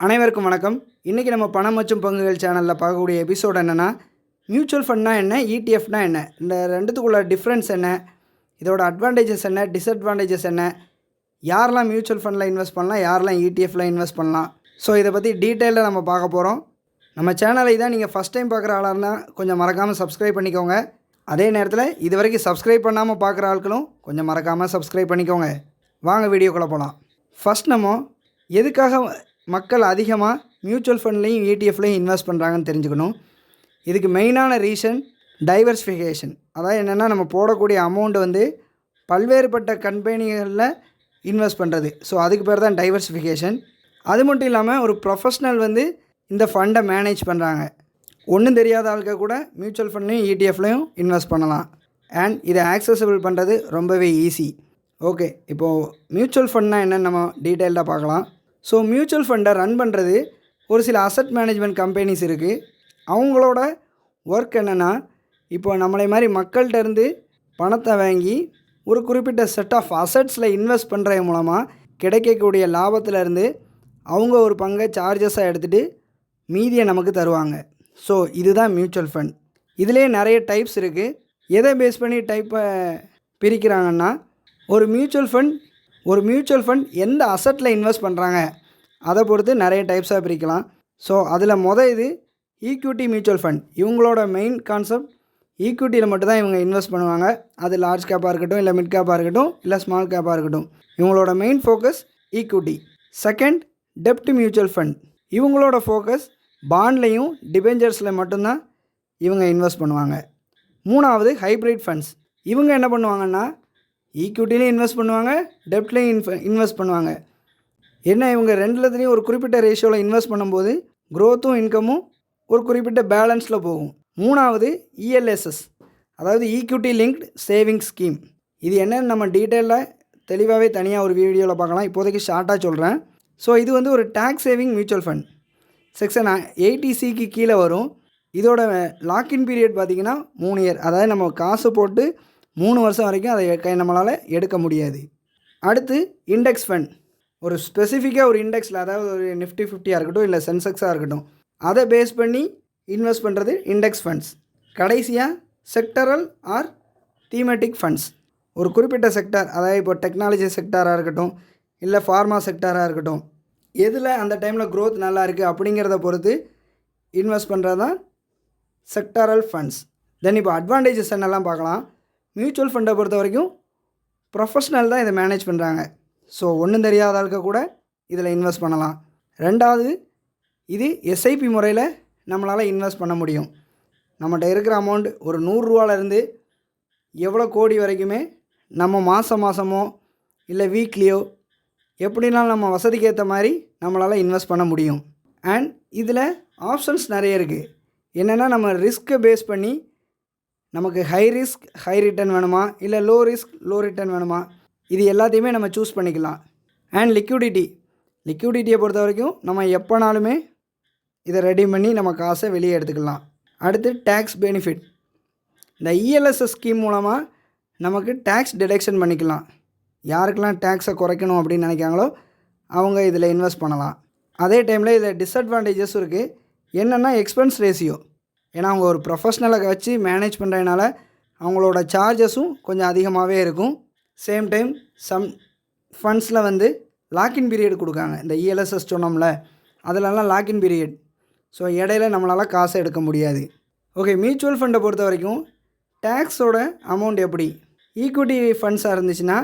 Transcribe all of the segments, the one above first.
அனைவருக்கும் வணக்கம். இன்றைக்கி நம்ம பணம் மற்றும் பங்குகள் சேனலில் பார்க்கக்கூடிய எபிசோட் என்னென்னா, மியூச்சுவல் ஃபண்ட்னா என்ன, இடிஎஃப்னா என்ன, இந்த ரெண்டுத்துக்குள்ள டிஃப்ரென்ஸ் என்ன, இதோட அட்வான்டேஜஸ் என்ன, டிஸ்அட்வான்டேஜஸ் என்ன, யாரெல்லாம் மியூச்சுவல் ஃபண்டில் இன்வெஸ்ட் பண்ணலாம், யாரெல்லாம் இடிஎஃப்பில் இன்வெஸ்ட் பண்ணலாம். ஸோ இதை பற்றி டீட்டெயிலாக நம்ம பார்க்க போகிறோம். நம்ம சேனலை தான் நீங்கள் ஃபஸ்ட் டைம் பார்க்குற ஆளாக இருந்தால் கொஞ்சம் மறக்காமல் சப்ஸ்கிரைப் பண்ணிக்கோங்க. அதே நேரத்தில் இது வரைக்கும் சப்ஸ்கிரைப் பண்ணாமல் பார்க்குற ஆட்களும் கொஞ்சம் மறக்காமல் சப்ஸ்கிரைப் பண்ணிக்கோங்க. வாங்க வீடியோக்குள்ளே போகலாம். ஃபஸ்ட் நம்ம எதுக்காக மக்கள் அதிகமாக மியூச்சுவல் ஃபண்ட்லேயும் இடிஎஃப்லேயும் இன்வெஸ்ட் பண்ணுறாங்கன்னு தெரிஞ்சுக்கணும். இதுக்கு மெயினான ரீசன் டைவர்சிஃபிகேஷன். அதாவது என்னென்னா, நம்ம போடக்கூடிய அமௌண்ட்டு பல்வேறுபட்ட கம்பெனிகளில் இன்வெஸ்ட் பண்ணுறது. ஸோ அதுக்கு பேர் தான் டைவர்சிஃபிகேஷன். அது மட்டும் இல்லாமல் ஒரு ப்ரொஃபஷ்னல் இந்த ஃபண்டை மேனேஜ் பண்ணுறாங்க. ஒன்றும் தெரியாத ஆளுக்க கூட மியூச்சுவல் ஃபண்ட்லேயும் இடிஎஃப்லேயும் இன்வெஸ்ட் பண்ணலாம். அண்ட் இதை ஆக்சசபிள் பண்ணுறது ரொம்பவே ஈஸி. ஓகே, இப்போது மியூச்சுவல் ஃபண்ட்னா என்னென்னு நம்ம டீட்டெயில்டாக பார்க்கலாம். ஸோ மியூச்சுவல் ஃபண்டை ரன் பண்ணுறது ஒரு சில அசட் மேனேஜ்மெண்ட் கம்பெனிஸ் இருக்குது. அவங்களோட ஒர்க் என்னென்னா, இப்போ நம்மளை மாதிரி மக்கள்கிட்டருந்து பணத்தை வாங்கி ஒரு குறிப்பிட்ட செட் ஆஃப் அசட்ஸில் இன்வெஸ்ட் பண்ணுறது மூலமாக கிடைக்கக்கூடிய லாபத்திலேருந்து அவங்க ஒரு பங்கை சார்ஜஸாக எடுத்துகிட்டு மீதியை நமக்கு தருவாங்க. ஸோ இதுதான் மியூச்சுவல் ஃபண்ட். இதிலே நிறைய டைப்ஸ் இருக்குது. எதை பேஸ் பண்ணி டைப்பை பிரிக்கிறாங்கன்னா, ஒரு மியூச்சுவல் ஃபண்ட் எந்த அசட்டில் இன்வெஸ்ட் பண்ணுறாங்க அதை பொறுத்து நிறைய டைப்ஸாக பிரிக்கலாம். ஸோ அதில் இது ஈக்விட்டி மியூச்சுவல் ஃபண்ட். இவங்களோட மெயின் கான்செப்ட் ஈக்விட்டியில் மட்டும்தான் இவங்க இன்வெஸ்ட் பண்ணுவாங்க. அது லார்ஜ் கேப்பாக இருக்கட்டும், இல்லை மிட் கேப்பாக இருக்கட்டும், இல்லை ஸ்மால் கேப்பாக இருக்கட்டும், இவங்களோட மெயின் ஃபோக்கஸ் ஈக்விட்டி. செகண்ட், டெப்ட் மியூச்சுவல் ஃபண்ட். இவங்களோட ஃபோக்கஸ் பாண்ட்லேயும் டிபெஞ்சர்ஸில் மட்டும்தான் இவங்க இன்வெஸ்ட் பண்ணுவாங்க. மூணாவது, ஹைப்ரிட் ஃபண்ட்ஸ். இவங்க என்ன பண்ணுவாங்கன்னா, ஈக்விட்டிலையும் இன்வெஸ்ட் பண்ணுவாங்க, டெப்ட்லேயும் இன்வெஸ்ட் பண்ணுவாங்க. என்ன, இவங்க ரெண்டுலேயும் ஒரு குறிப்பிட்ட ரேஷியோவில் இன்வெஸ்ட் பண்ணும்போது க்ரோத்தும் இன்கமும் ஒரு குறிப்பிட்ட பேலன்ஸில் போகும். மூணாவது, இஎல்எஸ்எஸ், அதாவது ஈக்விட்டி லிங்க்டு சேவிங்ஸ் ஸ்கீம். இது என்னென்னு நம்ம டீட்டெயிலாக தெளிவாகவே தனியாக ஒரு வீடியோவில் பார்க்கலாம். இப்போதைக்கு ஷார்ட்டாக சொல்கிறேன். ஸோ இது ஒரு tax saving mutual fund. Section 80C கீழே வரும். இதோட லாக்இன் பீரியட் பார்த்திங்கன்னா 3 இயர். அதாவது நம்ம காசு போட்டு 3 வருஷம் வரைக்கும் அதை நம்மளால் எடுக்க முடியாது. அடுத்து, இண்டெக்ஸ் ஃபண்ட். ஒரு ஸ்பெசிஃபிக்காக ஒரு இண்டெக்ஸில், அதாவது ஒரு நிஃப்டி 50 இருக்கட்டும், இல்லை சென்செக்ஸாக இருக்கட்டும், அதை பேஸ் பண்ணி இன்வெஸ்ட் பண்ணுறது இண்டெக்ஸ் ஃபண்ட்ஸ். கடைசியாக, செக்டரல் ஆர் தீமெட்டிக் ஃபண்ட்ஸ். ஒரு குறிப்பிட்ட செக்டார், அதாவது இப்போ டெக்னாலஜி செக்டாராக இருக்கட்டும், இல்லை ஃபார்மா செக்டாராக இருக்கட்டும், எதில் அந்த டைமில் க்ரோத் நல்லா இருக்குது அப்படிங்கிறத பொறுத்து இன்வெஸ்ட் பண்ணுறது தான் செக்டாரல் ஃபண்ட்ஸ். தென் இப்போ அட்வான்டேஜஸ் என்னெல்லாம் பார்க்கலாம். மியூச்சுவல் ஃபண்டை பொறுத்த வரைக்கும் ப்ரொஃபஷ்னல் தான் இதை மேனேஜ் பண்ணுறாங்க. ஸோ ஒன்றும் தெரியாத ஆளுக்க கூட இதில் இன்வெஸ்ட் பண்ணலாம். ரெண்டாவது, இது எஸ்ஐபி முறையில் நம்மளால் இன்வெஸ்ட் பண்ண முடியும். நம்மகிட்ட இருக்கிற அமௌண்ட் ஒரு 100 ரூபாலேருந்து எவ்வளோ கோடி வரைக்குமே நம்ம மாதமோ இல்லை வீக்லியோ எப்படினாலும் நம்ம வசதிக்கு ஏற்ற மாதிரி நம்மளால் இன்வெஸ்ட் பண்ண முடியும். அண்ட் இதில் ஆப்ஷன்ஸ் நிறைய இருக்குது. என்னென்னா, நம்ம ரிஸ்க்கை பேஸ் பண்ணி நமக்கு ஹை ரிஸ்க் ஹை ரிட்டர்ன் வேணுமா, இல்லை லோ ரிஸ்க் லோ ரிட்டர்ன் வேணுமா, இது எல்லாத்தையுமே நம்ம சூஸ் பண்ணிக்கலாம். அண்ட் லிக்விடிட்டியை பொறுத்த வரைக்கும் நம்ம எப்போனாலுமே இதை ரெடி பண்ணி நம்ம காசை வெளியே எடுத்துக்கலாம். அடுத்து, டேக்ஸ் பெனிஃபிட். இந்த இஎல்எஸ்எஸ் ஸ்கீம் மூலமாக நமக்கு டேக்ஸ் டிடக்ஷன் பண்ணிக்கலாம். யாருக்கெல்லாம் டேக்ஸை குறைக்கணும் அப்படின்னு நினைக்காங்களோ அவங்க இதில் இன்வெஸ்ட் பண்ணலாம். அதே டைமில் இதில் டிஸ்அட்வான்டேஜஸும் இருக்குது. என்னென்னா, எக்ஸ்பென்ஸ் ரேஷியோ. ஏன்னா அவங்க ஒரு ப்ரொஃபஷ்னலை வச்சு மேனேஜ் பண்ணுறதுனால அவங்களோட சார்ஜஸும் கொஞ்சம் அதிகமாகவே இருக்கும். சேம் டைம் சம் ஃபண்ட்ஸில் லாக்இன் பீரியட் கொடுக்காங்க. இந்த இஎல்எஸ்எஸ் சொன்னோம்ல, அதிலெல்லாம் லாக்இன் பீரியட். ஸோ இடையில நம்மளால் காசை எடுக்க முடியாது. ஓகே, மியூச்சுவல் ஃபண்டை பொறுத்த வரைக்கும் டேக்ஸோட அமௌண்ட் எப்படி, ஈக்விட்டி ஃபண்ட்ஸாக இருந்துச்சுன்னா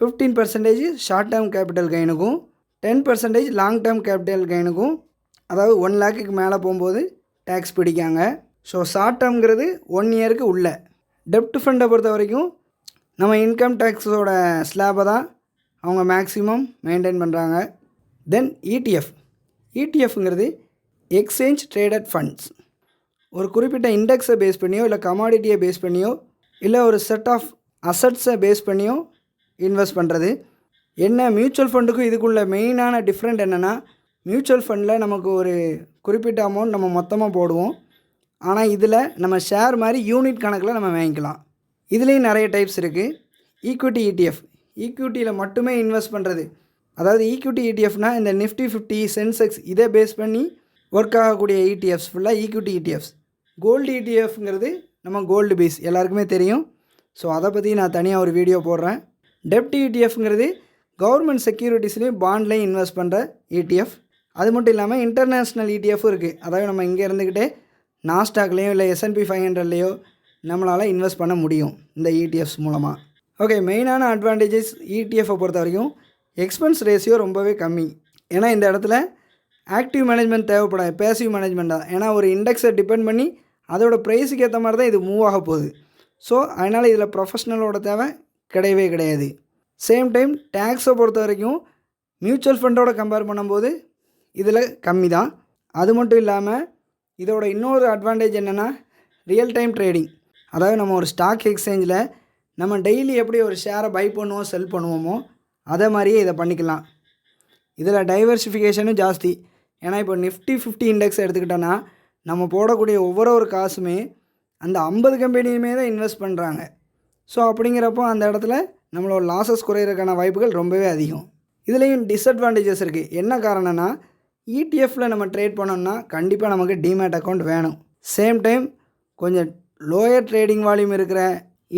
15% ஷார்ட் டேர்ம் கேபிட்டல் கெயினுக்கும் 10% லாங் டேர்ம் கேபிட்டல் கெயினுக்கும், அதாவது 1 லேக்குக்கு மேலே போகும்போது டேக்ஸ் பிடிக்காங்க. ஸோ ஷார்ட் டேர்ம்ங்கிறது 1 இயருக்கு உள்ள. டெப்ட் ஃபண்டை பொறுத்த வரைக்கும் நம்ம இன்கம் டேக்ஸோட ஸ்லாபை தான் அவங்க மேக்ஸிமம் மெயின்டைன் பண்ணுறாங்க. தென் இடிஎஃப்ங்கிறது எக்ஸ்சேஞ்ச் ட்ரேடட் ஃபண்ட்ஸ். ஒரு குறிப்பிட்ட இண்டெக்ஸை பேஸ் பண்ணியோ, இல்லை கமாடிட்டியை பேஸ் பண்ணியோ, இல்லை ஒரு செட் ஆஃப் அசட்ஸை பேஸ் பண்ணியோ இன்வெஸ்ட் பண்ணுறது. என்ன, மியூச்சுவல் ஃபண்டுக்கும் இதுக்குள்ள மெயினான டிஃப்ரெண்ட் என்னென்னா, மியூச்சுவல் ஃபண்டில் நமக்கு ஒரு குறிப்பிட்ட அமௌண்ட் நம்ம மொத்தமாக போடுவோம். ஆனால் இதில் நம்ம ஷேர் மாதிரி யூனிட் கணக்கில் நம்ம வாங்கிக்கலாம். இதுலேயும் நிறைய டைப்ஸ் இருக்குது. ஈக்விட்டி இடிஎஃப், ஈக்விட்டியில் மட்டுமே இன்வெஸ்ட் பண்ணுறது. அதாவது ஈக்விட்டி இடிஎஃப்னால் இந்த நிஃப்டி 50 சென்செக்ஸ் இதை பேஸ் பண்ணி ஒர்க் ஆகக்கூடிய இடிஎஃப்ஸ் ஃபுல்லாக ஈக்விட்டி இடிஎஃப்ஸ். கோல்டு இடிஎஃப்ங்கிறது நம்ம கோல்டு பேஸ் எல்லாருக்குமே தெரியும். ஸோ அதை பற்றி நான் தனியாக ஒரு வீடியோ போடுறேன். டெப்ட் இடிஎஃப்ங்கிறது கவர்மெண்ட் செக்யூரிட்டிஸ்லேயும் பாண்ட்லேயும் இன்வெஸ்ட் பண்ணுற இடிஎஃப். அது மட்டும் இல்லாமல் இன்டர்நேஷ்னல் இடிஎஃப்பும் இருக்குது. அதாவது நம்ம இங்கே இருந்துக்கிட்டே நாஸ்டாக்லேயோ இல்லை S&P 500லையோ நம்மளால் இன்வெஸ்ட் பண்ண முடியும் இந்த இடிஎஃப்ஸ் மூலமாக. ஓகே, மெயினான அட்வான்டேஜஸ் இடிஎஃப்பை பொறுத்த வரைக்கும் எக்ஸ்பென்ஸ் ரேஷியோ ரொம்பவே கம்மி. ஏன்னா இந்த இடத்துல ஆக்டிவ் மேனேஜ்மெண்ட் தேவைப்படாது, பேசிவ் மேனேஜ்மெண்ட் தான். ஏன்னா ஒரு இண்டெக்ஸை டிபெண்ட் பண்ணி அதோட ப்ரைஸுக்கு ஏற்ற மாதிரி தான் இது மூவ் ஆக போகுது. ஸோ அதனால் இதில் ப்ரொஃபஷ்னலோட தேவை கிடையவே கிடையாது. சேம் டைம் டேக்ஸை பொறுத்த வரைக்கும் மியூச்சுவல் ஃபண்டோட கம்பேர் பண்ணும்போது இதில் கம்மி தான். அது மட்டும் இல்லாமல் இதோட இன்னொரு அட்வான்டேஜ் என்னென்னா ரியல் டைம் ட்ரேடிங். அதாவது நம்ம ஒரு ஸ்டாக் எக்ஸ்சேஞ்சில் நம்ம டெய்லி எப்படி ஒரு ஷேரை பை பண்ணுவோம் செல் பண்ணுவோமோ அதே மாதிரியே இதை பண்ணிக்கலாம். இதில் டைவர்சிஃபிகேஷனும் ஜாஸ்தி. ஏன்னா இப்போ நிஃப்டி 50 இண்டெக்ஸ் எடுத்துக்கிட்டோன்னா நம்ம போடக்கூடிய ஒவ்வொரு காசுமே அந்த 50 கம்பெனியுமே தான் இன்வெஸ்ட் பண்ணுறாங்க. ஸோ அப்படிங்கிறப்போ அந்த இடத்துல நம்மளோட லாஸஸ் குறையிறதுக்கான வாய்ப்புகள் ரொம்பவே அதிகம். இதுலேயும் டிஸ்அட்வான்டேஜஸ் இருக்குது. என்ன காரணம்னா இடிஎஃப்பில் நம்ம ட்ரேட் பண்ணோம்னா கண்டிப்பாக நமக்கு டிமேட் அக்கௌண்ட் வேணும். சேம் டைம் கொஞ்சம் லோயர் ட்ரேடிங் வால்யூம் இருக்கிற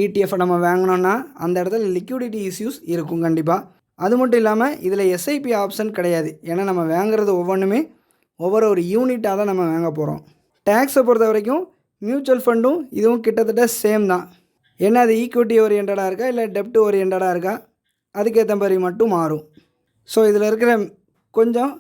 இடிஎஃப்பை நம்ம வாங்கினோன்னா அந்த இடத்துல லிக்விடிட்டி இஷ்யூஸ் இருக்கும் கண்டிப்பாக. அது மட்டும் இல்லாமல் இதில் எஸ்ஐபி ஆப்ஷன் கிடையாது. ஏன்னா நம்ம வாங்குறது ஒவ்வொன்றுமே ஒரு யூனிட்டாக தான் நம்ம வாங்க போகிறோம். டேக்ஸை பொறுத்த வரைக்கும் மியூச்சுவல் ஃபண்டும் இதுவும் கிட்டத்தட்ட சேம் தான். ஏன்னா அது ஈக்விட்டி ஓரியன்டாக இருக்கா இல்லை டெப்ட் ஓரியன்டாக இருக்கா அதுக்கேற்ற மாதிரி மட்டும் மாறும். ஸோ இதில் இருக்கிற கொஞ்சம்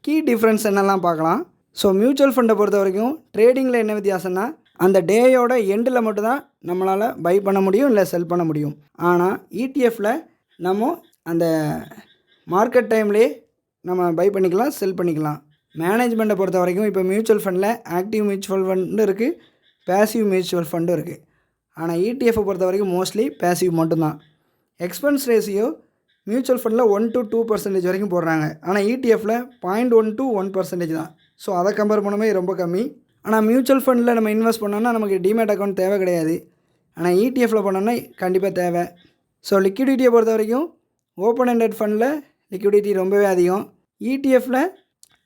கீ டிஃப்ரென்ஸ் என்னெல்லாம் பார்க்கலாம். ஸோ மியூச்சுவல் ஃபண்டை பொறுத்த வரைக்கும் ட்ரேடிங்கில் என்ன வித்தியாசம்னா அந்த டேயோட எண்டில் மட்டும்தான் நம்மளால் பை பண்ண முடியும் இல்லை செல் பண்ண முடியும். ஆனால் இடிஎஃப்பில் நம்ம அந்த மார்க்கெட் டைம்லேயே நம்ம பை பண்ணிக்கலாம், செல் பண்ணிக்கலாம். மேனேஜ்மெண்ட்டை பொறுத்த வரைக்கும் இப்போ மியூச்சுவல் ஃபண்டில் ஆக்டிவ் மியூச்சுவல் ஃபண்டும் இருக்குது, பேசிவ் மியூச்சுவல் ஃபண்டும் இருக்குது. ஆனால் இடிஎஃப்பை பொறுத்த வரைக்கும் மோஸ்ட்லி பேசிவ் மட்டும்தான். எக்ஸ்பென்ஸ் ரேஷியோ மியூச்சுவல் ஃபண்டில் 1 to 2% வரைக்கும் போடுறாங்க. ஆனால் இடிஎஃப்பில் 0.1 to 1% தான். ஸோ அதை கம்பேர் பண்ணும்போது ரொம்ப கம்மி. ஆனால் மியூச்சுவல் ஃபண்டில் நம்ம இன்வெஸ்ட் பண்ணோன்னா நமக்கு டிமேட் அக்கௌண்ட் தேவை கிடையாது. ஆனால் இடிஎஃப்பில் பண்ணோன்னா கண்டிப்பாக தேவை. ஸோ லிக்விடிட்டியை பொறுத்த வரைக்கும் ஓப்பன் எண்டட் ஃபண்டில் லிக்விடிட்டி ரொம்பவே அதிகம். இடிஎஃப்பில்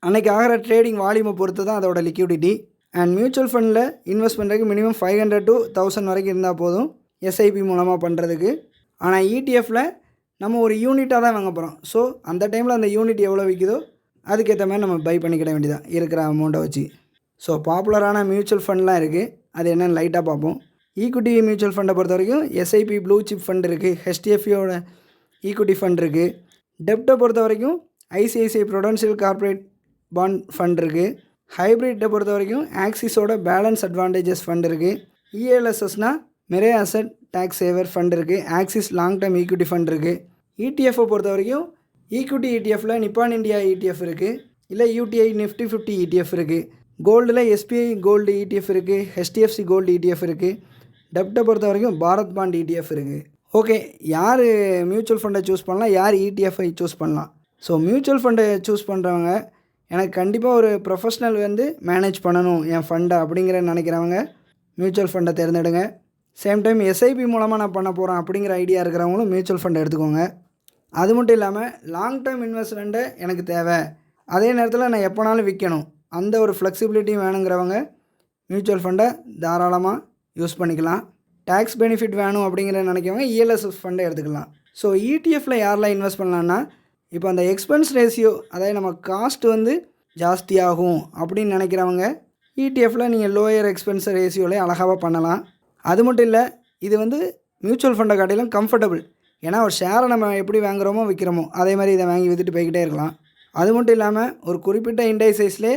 அன்றைக்கி ஆகிற ட்ரேடிங் வால்யூமை பொறுத்து தான் அதோட லிக்விடிட்டி. அண்ட் மியூச்சுவல் ஃபண்டில் இன்வெஸ்ட் பண்ணுறதுக்கு மினிமம் 500 to 1000 வரைக்கும் இருந்தால் போதும் எஸ்ஐபி மூலமாக பண்ணுறதுக்கு. ஆனால் இடிஎஃப்பில் நம்ம ஒரு யூனிட்டாக தான் வாங்க போகிறோம். ஸோ அந்த டைமில் அந்த யூனிட் எவ்வளோ விற்கிதோ அதுக்கேற்ற மாதிரி நம்ம பை பண்ணிக்கிட வேண்டியதான் இருக்கிற அமௌண்ட்டை வச்சு. ஸோ பாப்புலரான மியூச்சுவல் ஃபண்ட்லாம் இருக்குது. அது என்னென்னு லைட்டாக பார்ப்போம். ஈக்விட்டி மியூச்சுவல் ஃபண்டை பொறுத்த வரைக்கும் எஸ்ஐபி ப்ளூ சிப் ஃபண்ட் இருக்குது, ஹெச்டிஎஃப்சியோட ஈக்விட்டி ஃபண்ட் இருக்குது. டெப்ட்டை பொறுத்த வரைக்கும் ICICI Prudential corporate bond fund இருக்குது. ஹைப்ரிட்டை பொறுத்த வரைக்கும் ஆக்சிஸோட பேலன்ஸ் அட்வான்டேஜஸ் ஃபண்ட் இருக்குது. இஎல்எஸ்எஸ்னால் மெரே அசட் டேக்ஸ் சேவர் ஃபண்ட் இருக்குது. Axis long term equity fund இருக்குது. இடிஎஃப்பை பொறுத்த வரைக்கும் ஈக்விட்டி இடிஎஃப்பில் நிப்பான் இந்தியா இடிஎஃப் இருக்குது, இல்லை யூடிஐ நிஃப்டி 50 இடிஎஃப் இருக்குது. கோல்டில் எஸ்பிஐ கோல்டு இடிஎஃப் இருக்குது, ஹெச்டிஎஃப்சி கோல்டு இடிஎஃப் இருக்குது. டெப்ட்டை பொறுத்த வரைக்கும் பாரத் பாண்ட் இடிஎஃப் இருக்குது. ஓகே, யார் மியூச்சுவல் ஃபண்டை சூஸ் பண்ணலாம், யார் இடிஎஃப்ஐ சூஸ் பண்ணலாம்? ஸோ மியூச்சுவல் ஃபண்டை சூஸ் பண்ணுறவங்க எனக்கு கண்டிப்பாக ஒரு ப்ரொஃபஷ்னல் மேனேஜ் பண்ணணும் என் ஃபண்டை அப்படிங்கிற நினைக்கிறவங்க மியூச்சுவல் ஃபண்டை தேர்ந்தெடுங்க. சேம் டைம் எஸ்ஐபி மூலமாக நான் பண்ண போகிறேன் அப்படிங்கிற ஐடியா இருக்கிறவங்களும் மியூச்சுவல் ஃபண்டை எடுத்துக்கோங்க. அது மட்டும் இல்லாமல் லாங் டேர்ம் இன்வெஸ்ட்மெண்ட்டு எனக்கு தேவை, அதே நேரத்தில் நான் எப்போனாலும் விற்கணும், அந்த ஒரு ஃப்ளெக்சிபிலிட்டியும் வேணுங்கிறவங்க மியூச்சுவல் ஃபண்டை தாராளமாக யூஸ் பண்ணிக்கலாம். டேக்ஸ் பெனிஃபிட் வேணும் அப்படிங்கிற நினைக்கிறவங்க இஎல்எஸ்எஸ் ஃபண்டை எடுத்துக்கலாம். ஸோ இடிஎஃப்பில் யாரெல்லாம் இன்வெஸ்ட் பண்ணலான்னா இப்போ அந்த எக்ஸ்பென்ஸ் ரேஷியோ அதாவது நம்ம காஸ்ட் ஜாஸ்தியாகும் அப்படின்னு நினைக்கிறவங்க இடிஎஃப்பில் நீங்கள் லோயர் எக்ஸ்பென்ஸ் ரேஷியோவில் அழகாக பண்ணலாம். அது மட்டும் இல்லை, இது மியூச்சுவல் ஃபண்டை காட்டிலும் கம்ஃபர்டபுள். ஏன்னா ஒரு ஷேரை நம்ம எப்படி வாங்குகிறோமோ விற்கிறோமோ அதே மாதிரி இதை வாங்கி விற்றுட்டு போய்கிட்டே இருக்கலாம். அது மட்டும் இல்லாமல் ஒரு குறிப்பிட்ட இண்டைசைஸ்லேயே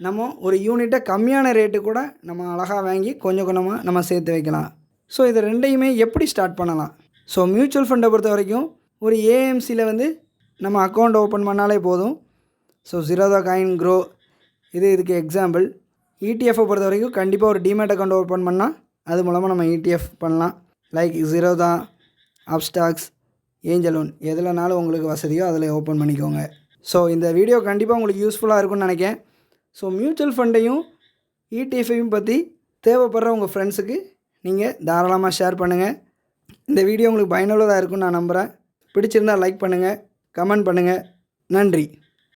நம்ம ஒரு யூனிட்டை கம்மியான ரேட்டு கூட நம்ம அழகாக வாங்கி கொஞ்சம் கொஞ்சமாக நம்ம சேர்த்து வைக்கலாம். ஸோ இது ரெண்டையுமே எப்படி ஸ்டார்ட் பண்ணலாம்? ஸோ மியூச்சுவல் ஃபண்டை பொறுத்த வரைக்கும் ஒரு ஏஎம்சியில் நம்ம அக்கௌண்ட் ஓப்பன் பண்ணாலே போதும். ஸோ ஜீரோதா காயின் க்ரோ இதுக்கு எக்ஸாம்பிள். இடிஎஃப்பை பொறுத்த வரைக்கும் கண்டிப்பாக ஒரு டிமேட் அக்கௌண்ட் ஓப்பன் பண்ணால் அது மூலமாக நம்ம இடிஎஃப் பண்ணலாம். லைக் ஜீரோதா, அப்ஸ்டாக்ஸ், ஏஞ்சல் ஒன் எதுலனாலும் உங்களுக்கு வசதியோ அதில் ஓப்பன் பண்ணிக்கோங்க. ஸோ இந்த வீடியோ கண்டிப்பாக உங்களுக்கு யூஸ்ஃபுல்லாக இருக்கும்னு நினைக்கிறேன். ஸோ மியூச்சுவல் ஃபண்டையும் இடிஎஃப்பையும் பற்றி தேவைப்படுற உங்கள் ஃப்ரெண்ட்ஸுக்கு நீங்கள் தாராளமாக ஷேர் பண்ணுங்கள். இந்த வீடியோ உங்களுக்கு பயனுள்ளதாக இருக்குன்னு நான் நம்புகிறேன். பிடிச்சிருந்தால் லைக் பண்ணுங்கள், கமெண்ட் பண்ணுங்கள். நன்றி.